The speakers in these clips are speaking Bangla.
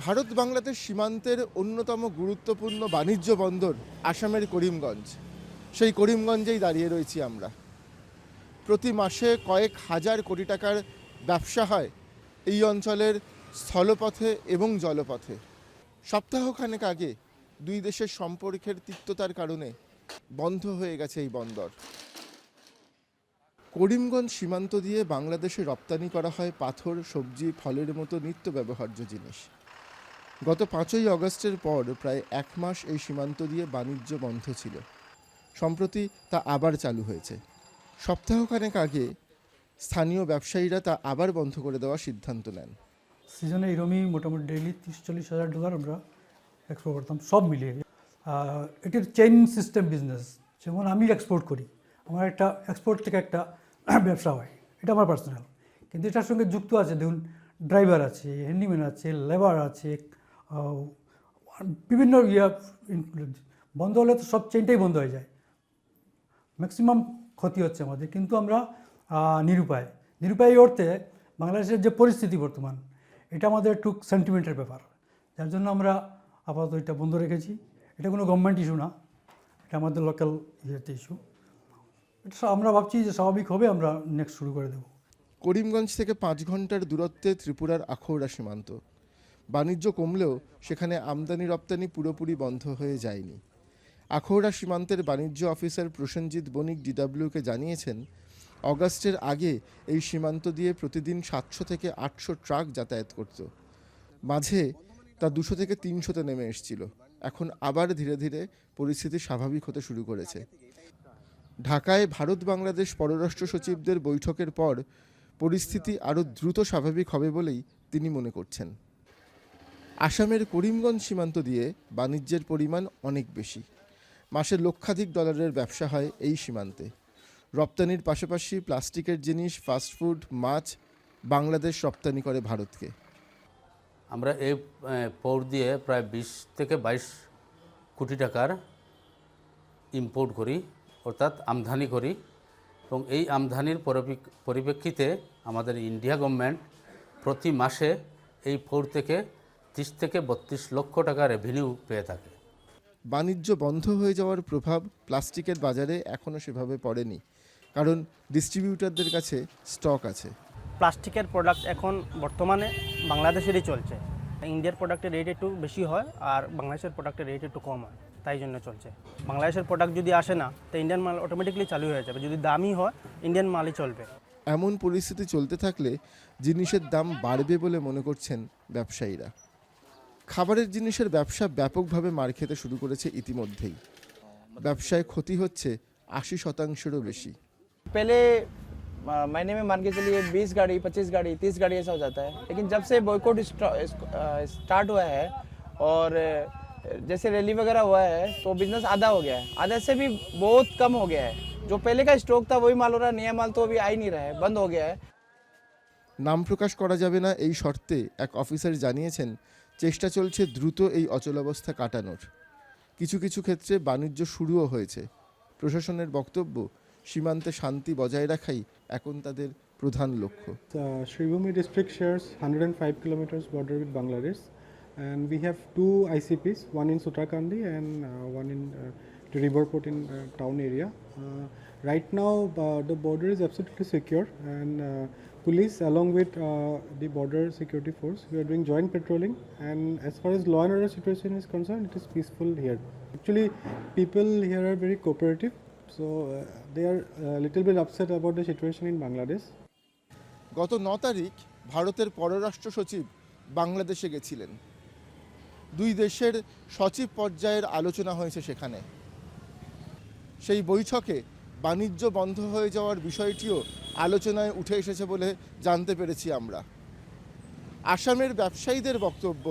ভারত বাংলাদেশ সীমান্তের অন্যতম গুরুত্বপূর্ণ বাণিজ্য বন্দর আসামের করিমগঞ্জ। সেই করিমগঞ্জেই দাঁড়িয়ে রয়েছি আমরা। প্রতি মাসে কয়েক হাজার কোটি টাকার ব্যবসা হয় এই অঞ্চলের স্থলপথে এবং জলপথে। সপ্তাহখানেক আগে দুই দেশের সম্পর্কের তিক্ততার কারণে বন্ধ হয়ে গেছে এই বন্দর। করিমগঞ্জ সীমান্ত দিয়ে বাংলাদেশে রপ্তানি করা হয় পাথর, সবজি, ফলের মতো নিত্য ব্যবহার্য জিনিস। গত 5ই অগস্টের পর প্রায় এক মাস এই সীমান্ত দিয়ে বাণিজ্য বন্ধ ছিল। সম্প্রতি তা আবার চালু হয়েছে। সপ্তাহখানেক আগে স্থানীয় ব্যবসায়ীরা তা আবার বন্ধ করে দেওয়ার সিদ্ধান্ত নেন। সিজনে এরমই মোটামুটি ডেইলি 30-40 হাজার ডলার আমরা এক্সপোর্ট করতাম, সব মিলিয়ে। এটির চেইন সিস্টেম বিজনেস। যেমন আমি এক্সপোর্ট করি, আমার একটা এক্সপোর্ট থেকে একটা ব্যবসা হয়, এটা আমার পার্সোনাল। কিন্তু এটার সঙ্গে যুক্ত আছে, দেখুন, ড্রাইভার আছে, হ্যান্ডিম্যান আছে, লেবার আছে, বিভিন্ন বন্ধ হলে তো সব চেইনটাই বন্ধ হয়ে যায়, ম্যাক্সিমাম ক্ষতি হচ্ছে আমাদের। কিন্তু আমরা নিরুপায় অর্থে বাংলাদেশের যে পরিস্থিতি বর্তমান, এটা আমাদের একটু সেন্টিমেন্টের ব্যাপার, যার জন্য আমরা আপাতত এটা বন্ধ রেখেছি। এটা কোনো গভর্নমেন্ট ইস্যু না, এটা আমাদের লোকাল ইস্যু। এটা আমরা ভাবছি যে স্বাভাবিক হবে, আমরা নেক্সট শুরু করে দেব। করিমগঞ্জ থেকে 5 ঘন্টার দূরত্বে ত্রিপুরার আখৌরা সীমান্ত। বাণিজ্য কমলেও সেখানে আমদানি রপ্তানি পুরোপুরি বন্ধ হয়ে যায়নি। আখৌরা সীমান্তের বাণিজ্য অফিসার প্রসেনজিৎ বণিক ডিডব্লিউকে জানিয়েছেন, অগাস্টের আগে এই সীমান্ত দিয়ে প্রতিদিন 700 থেকে 800 ট্রাক যাতায়াত করত। মাঝে তা 200 থেকে 300-তে নেমে এসেছিল। এখন আবার ধীরে ধীরে পরিস্থিতি স্বাভাবিক হতে শুরু করেছে। ঢাকায় ভারত বাংলাদেশ পররাষ্ট্র সচিবদের বৈঠকের পর পরিস্থিতি আরও দ্রুত স্বাভাবিক হবে বলেই তিনি মনে করছেন। আসামের করিমগঞ্জ সীমান্ত দিয়ে বাণিজ্যের পরিমাণ অনেক বেশি। মাসে লক্ষাধিক ডলারের ব্যবসা হয় এই সীমান্তে। রপ্তানির পাশাপাশি প্লাস্টিকের জিনিস, ফাস্টফুড, মাছ বাংলাদেশ রপ্তানি করে ভারতকে। আমরা এই পোর্ট দিয়ে প্রায় 20 থেকে 22 কোটি টাকার ইম্পোর্ট করি, অর্থাৎ আমদানি করি। এবং এই আমদানির পরিপ্রেক্ষিতে আমাদের ইন্ডিয়া গভর্নমেন্ট প্রতি মাসে এই পোর্ট থেকে 30 থেকে 32 লক্ষ টাকা রেভিনিউ পেয়ে থাকে। বাণিজ্য বন্ধ হয়ে যাওয়ার প্রভাব প্লাস্টিকের বাজারে এখনও সেভাবে পড়েনি, কারণ ডিস্ট্রিবিউটরদের কাছে স্টক আছে। প্লাস্টিকের প্রোডাক্ট এখন বর্তমানে বাংলাদেশেরই চলছে। ইন্ডিয়ার প্রোডাক্টের রেট একটু বেশি হয় আর বাংলাদেশের প্রোডাক্টের রেট একটু কম হয়, তাই জন্য চলছে। বাংলাদেশের প্রোডাক্ট যদি আসে না, তো ইন্ডিয়ান মাল অটোমেটিকলি চালু হয়ে যাবে। যদি দামি হয়, ইন্ডিয়ান মালই চলবে। এমন পরিস্থিতি চলতে থাকলে জিনিসের দাম বাড়বে বলে মনে করছেন ব্যবসায়ীরা। খাবারের জিনিসের ব্যবসা ব্যাপকভাবে মার খেতে শুরু করেছে ইতিমধ্যেই। ব্যবসায় ক্ষতি হচ্ছে 80%-ও বেশি। पहले महीने में मान के चलिए 20 गाड़ी, 25 गाड़ी, 30 गाड़ी ऐसा हो जाता है। लेकिन जब से बॉयकॉट स्टार्ट हुआ है और जैसे रैली वगैरह हुआ है, तो बिजनेस आधा हो गया है। आधा से भी बहुत कम हो गया है। जो पहले का स्टॉक था वही माल हो रहा है, नया माल तो अभी आ ही नहीं रहा है, बंद हो गया है। নাম প্রকাশ করা যাবে না এই শর্তে এক অফিসার জানিয়েছেন, চেষ্টা চলছে দ্রুত এই অচলাবস্থা কাটানোর। কিছু কিছু ক্ষেত্রে বাণিজ্য শুরুও হয়েছে। প্রশাসনের বক্তব্য, সীমান্তে শান্তি বজায় রাখাই এখন তাদের প্রধান লক্ষ্য। Shribhumi district shares 105 kilometers border with Bangladesh, and we have two ICPs, one in Sutakandi and one in the river port in town area. Right now the border is absolutely secure, and police along with the border security force, we are doing joint patrolling, and as far as law and order situation is concerned, it is peaceful here. Actually people here are very cooperative, so they are a little bit upset about the situation in Bangladesh. গত 9 তারিখ ভারতের পররাষ্ট্র সচিব বাংলাদেশে গেছিলেন। দুই দেশের সচিব পর্যায়ের আলোচনা হয়েছে সেখানে। সেই বৈঠকে বাণিজ্য বন্ধ হয়ে যাওয়ার বিষয়টিও আলোচনায় উঠে এসেছে বলে জানতে পেরেছি আমরা। আসামের ব্যবসায়ীদের বক্তব্য,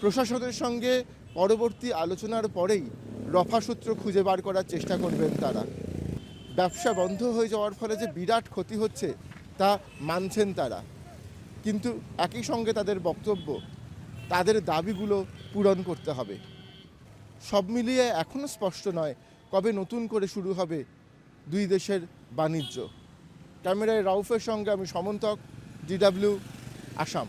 প্রশাসনের সঙ্গে পরবর্তী আলোচনার পরেই রফাসূত্র খুঁজে বার করার চেষ্টা করবেন তারা। ব্যবসা বন্ধ হয়ে যাওয়ার ফলে যে বিরাট ক্ষতি হচ্ছে তা মানছেন তারা, কিন্তু একই সঙ্গে তাদের বক্তব্য, তাদের দাবিগুলো পূরণ করতে হবে। সব মিলিয়ে এখনও স্পষ্ট নয় কবে নতুন করে শুরু হবে দুই দেশের বাণিজ্য। ক্যামেরায় রাউফের সঙ্গে আমি সমন্তক, ডিডব্লিউ, আসাম।